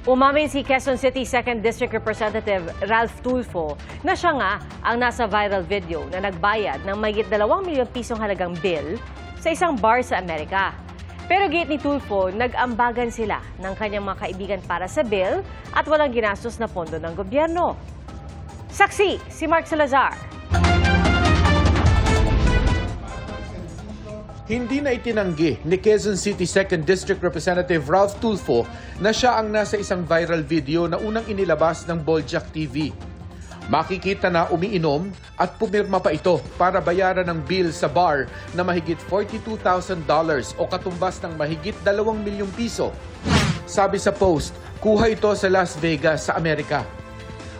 Umamin si Quezon City 2nd District Representative Ralph Tulfo na siya nga ang nasa viral video na nagbayad ng mahigit 2 milyong pisong halagang bill sa isang bar sa Amerika. Pero giit ni Tulfo, nag-ambagan sila ng kanyang mga kaibigan para sa bill at walang ginastos na pondo ng gobyerno. Saksi, si Mark Salazar. Hindi na itinanggi ni Quezon City 2nd District Representative Ralph Tulfo na siya ang nasa isang viral video na unang inilabas ng Boljak TV. Makikita na umiinom at pumirma pa ito para bayaran ng bill sa bar na mahigit $42,000 o katumbas ng mahigit 2 milyong piso. Sabi sa post, kuha ito sa Las Vegas sa Amerika.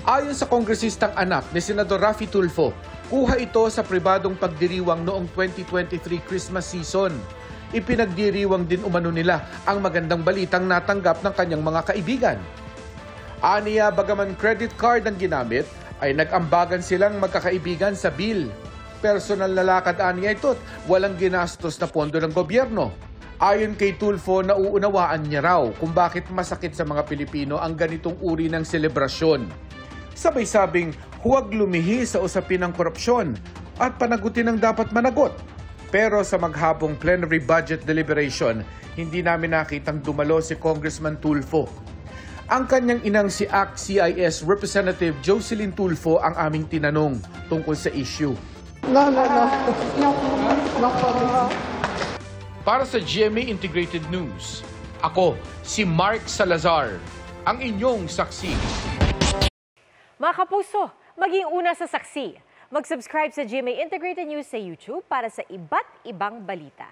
Ayon sa kongresistang anak ni Senador Raffy Tulfo, kuha ito sa pribadong pagdiriwang noong 2023 Christmas season. Ipinagdiriwang din umano nila ang magandang balitang natanggap ng kanyang mga kaibigan. Aniya, bagaman credit card ang ginamit, ay nag-ambagan silang magkakaibigan sa bill. Personal na lakad aniya ito't walang ginastos na pondo ng gobyerno. Ayon kay Tulfo, nauunawaan niya raw kung bakit masakit sa mga Pilipino ang ganitong uri ng selebrasyon. Sabay sabing huwag lumihi sa usapin ng korupsyon at panagutin ang dapat managot. Pero sa maghabong plenary budget deliberation, hindi namin nakitang dumalo si Congressman Tulfo. Ang kanyang inang si ACT-CIS Representative Jocelyn Tulfo ang aming tinanong tungkol sa issue. No. Para sa GMA Integrated News, ako si Mark Salazar, ang inyong saksi. Mga kapuso, maging una sa saksi. Mag-subscribe sa GMA Integrated News sa YouTube para sa iba't ibang balita.